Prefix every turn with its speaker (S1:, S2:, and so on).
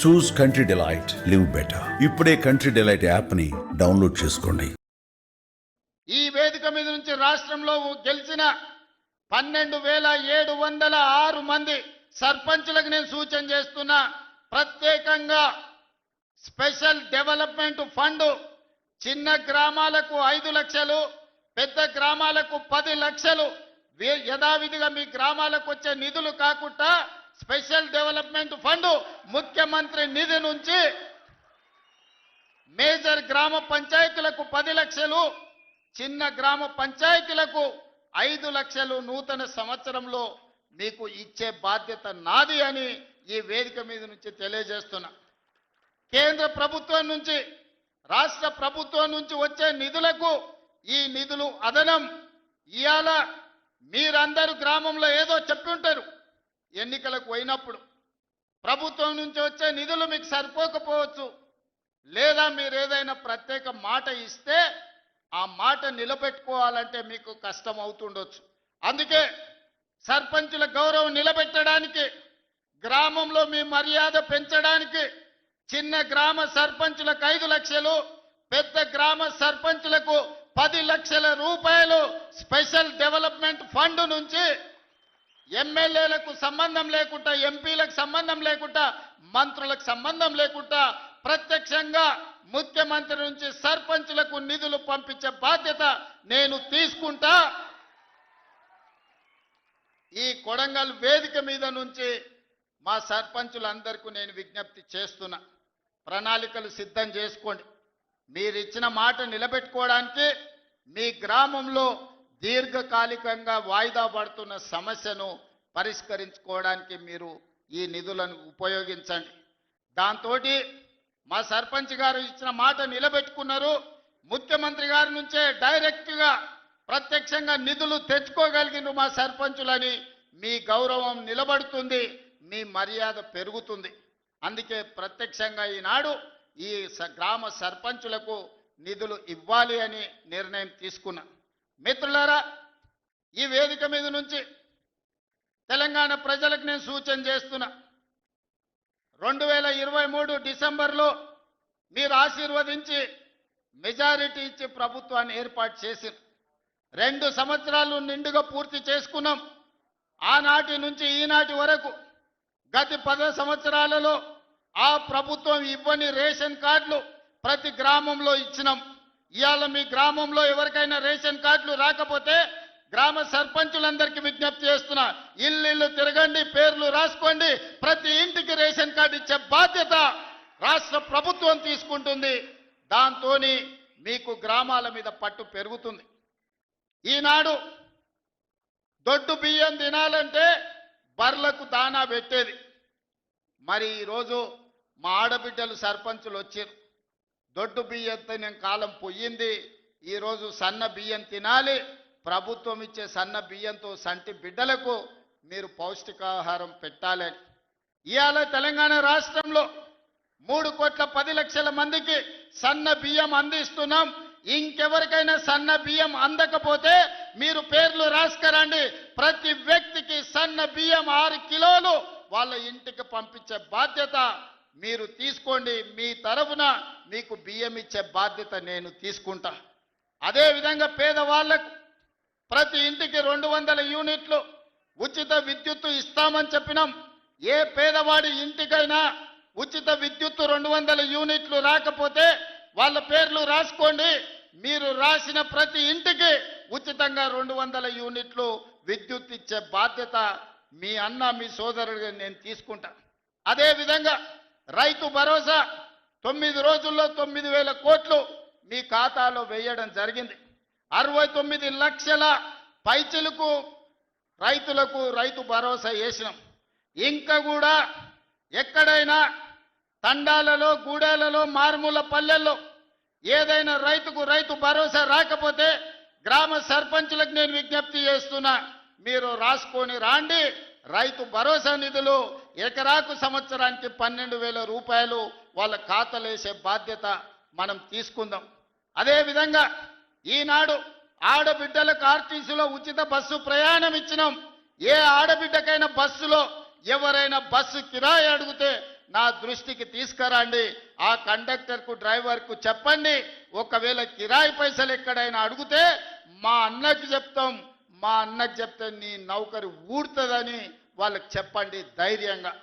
S1: చూస్ country delight, live better. ఇప్పుడే country delight app ని download చేసుకోండి.
S2: ఈ వేదిక మీద నుంచి రాష్ట్రంలో గెలిచిన 12,706 మంది సర్పంచులకు నేను సూచన చేస్తున్నా. ప్రత్యేకంగా స్పెషల్ డెవలప్మెంట్ ఫండ్ చిన్న గ్రామాలకు 5 లక్షలు, పెద్ద గ్రామాలకు 10 లక్షలు యథావిధిగా మీ గ్రామాలకు వచ్చే నిధులు కాకుండా స్పెషల్ డెవలప్మెంట్ ఫండ్ ముఖ్యమంత్రి నిధి నుంచి మేజర్ గ్రామ పంచాయతీలకు 10 లక్షలు, చిన్న గ్రామ పంచాయతీలకు 5 లక్షలు నూతన సంవత్సరంలో మీకు ఇచ్చే బాధ్యత నాది అని ఈ వేదిక మీద నుంచి తెలియజేస్తున్నా. కేంద్ర ప్రభుత్వం నుంచి, రాష్ట్ర ప్రభుత్వం నుంచి వచ్చే నిధులకు ఈ నిధులు అదనం. ఇవాళ మీరందరూ గ్రామంలో ఏదో చెప్పి ఉంటారు, ఎన్నికలకు పోయినప్పుడు ప్రభుత్వం నుంచి వచ్చే నిధులు మీకు సరిపోకపోవచ్చు, లేదా మీరు ఏదైనా ప్రత్యేక మాట ఇస్తే ఆ మాట నిలబెట్టుకోవాలంటే మీకు కష్టం అవుతుండొచ్చు. అందుకే సర్పంచుల గౌరవం నిలబెట్టడానికి, గ్రామంలో మీ మర్యాద పెంచడానికి చిన్న గ్రామ సర్పంచులకు 5 లక్షలు, పెద్ద గ్రామ సర్పంచులకు 10 లక్షల రూపాయలు స్పెషల్ డెవలప్మెంట్ ఫండ్ నుంచి ఎమ్మెల్యేలకు సంబంధం లేకుండా, ఎంపీలకు సంబంధం లేకుండా, మంత్రులకు సంబంధం లేకుండా ప్రత్యక్షంగా ముఖ్యమంత్రి నుంచి సర్పంచులకు నిధులు పంపించే బాధ్యత నేను తీసుకుంటా. ఈ కొడంగల్ వేదిక మీద నుంచి మా సర్పంచులందరికీ నేను విజ్ఞప్తి చేస్తున్నా, ప్రణాళికలు సిద్ధం చేసుకోండి. మీరు ఇచ్చిన మాట నిలబెట్టుకోవడానికి మీ గ్రామంలో దీర్ఘకాలికంగా వాయిదా పడుతున్న సమస్యను పరిష్కరించుకోవడానికి మీరు ఈ నిధులను ఉపయోగించండి. దాంతో మా సర్పంచ్ గారు ఇచ్చిన మాట నిలబెట్టుకున్నారు. ముఖ్యమంత్రి గారి నుంచే డైరెక్ట్గా ప్రత్యక్షంగా నిధులు తెచ్చుకోగలిగిన మా సర్పంచులని మీ గౌరవం నిలబడుతుంది, మీ మర్యాద పెరుగుతుంది. అందుకే ప్రత్యక్షంగా ఈనాడు ఈ గ్రామ సర్పంచులకు నిధులు ఇవ్వాలి అని నిర్ణయం తీసుకున్నా. మిత్రులారా, ఈ వేదిక మీద నుంచి తెలంగాణ ప్రజలకు నేను సూచన చేస్తున్నా. 2023 డిసెంబర్లో మీరు ఆశీర్వదించి మెజారిటీ ఇచ్చి ప్రభుత్వాన్ని ఏర్పాటు చేసింది. 2 సంవత్సరాలు నిండుగా పూర్తి చేసుకున్నాం. ఆనాటి నుంచి ఈనాటి వరకు గత 10 సంవత్సరాలలో ఆ ప్రభుత్వం ఇవ్వని రేషన్ కార్డులు ప్రతి గ్రామంలో ఇచ్చినాం. ఇవాళ మీ గ్రామంలో ఎవరికైనా రేషన్ కార్డులు రాకపోతే గ్రామ సర్పంచులందరికీ విజ్ఞప్తి చేస్తున్నా, ఇల్లు తిరగండి, పేర్లు రాసుకోండి, ప్రతి ఇంటికి రేషన్ కార్డు ఇచ్చే బాధ్యత రాష్ట్ర ప్రభుత్వం తీసుకుంటుంది. దాంతో మీకు గ్రామాల మీద పట్టు పెరుగుతుంది. ఈనాడు దొడ్డు బియ్యం తినాలంటే బర్లకు దానా పెట్టేది. మరి ఈరోజు మా ఆడబిడ్డలు సర్పంచులు వచ్చారు, దొడ్డు బియ్యం తినే కాలం పోయింది. ఈరోజు సన్న బియ్యం తినాలి. ప్రభుత్వం ఇచ్చే సన్న బియ్యంతో సంటి బిడ్డలకు మీరు పౌష్టికాహారం పెట్టాలని ఇవాళ తెలంగాణ రాష్ట్రంలో 3,10,00,000 మందికి సన్న బియ్యం అందిస్తున్నాం. ఇంకెవరికైనా సన్న బియ్యం అందకపోతే మీరు పేర్లు రాసుకరండి. ప్రతి వ్యక్తికి సన్న బియ్యం 6 కిలోలు వాళ్ళ ఇంటికి పంపించే బాధ్యత మీరు తీసుకోండి. మీ తరఫున మీకు బియ్యం ఇచ్చే బాధ్యత నేను తీసుకుంటా. అదేవిధంగా పేదవాళ్లకు ప్రతి ఇంటికి 200 యూనిట్లు ఉచిత విద్యుత్తు ఇస్తామని చెప్పినాం. ఏ పేదవాడి ఇంటికైనా ఉచిత విద్యుత్తు 200 యూనిట్లు రాకపోతే వాళ్ళ పేర్లు రాసుకోండి. మీరు రాసిన ప్రతి ఇంటికి ఉచితంగా 200 యూనిట్లు విద్యుత్ ఇచ్చే బాధ్యత మీ అన్న, మీ సోదరుడిగా నేను తీసుకుంటా. అదేవిధంగా రైతు భరోసా 9 రోజుల్లో 9,000 కోట్లు మీ ఖాతాలో వేయడం జరిగింది. 69 లక్షల పైచిలకు రైతులకు రైతు భరోసా వేసినాం. ఇంకా కూడా ఎక్కడైనా తండాలలో, గూడెలలో, మారుమూల పల్లెల్లో ఏదైనా రైతుకు రైతు భరోసా రాకపోతే గ్రామ సర్పంచులకు నేను విజ్ఞప్తి చేస్తున్నా, మీరు రాసుకొని రాండి. రైతు భరోసా నిధులు ఎకరాకు సంవత్సరానికి 12,000 రూపాయలు వాళ్ళ ఖాతాలో వేసే బాధ్యత మనం తీసుకుందాం. అదేవిధంగా ఈనాడు ఆడబిడ్డలకు ఆర్టీసీలో ఉచిత బస్సు ప్రయాణం ఇచ్చినాం. ఏ ఆడబిడ్డకైనా బస్సులో ఎవరైనా బస్సు కిరాయి అడిగితే నా దృష్టికి తీసుకురండి. ఆ కండక్టర్కు డ్రైవర్కు చెప్పండి, ఒకవేళ కిరాయి పైసలు ఎక్కడైనా అడిగితే మా అన్నకి చెప్తాం, మా అన్నకి చెప్తే నీ నౌకరి ఊడుతుందని వాళ్ళకి చెప్పండి ధైర్యంగా.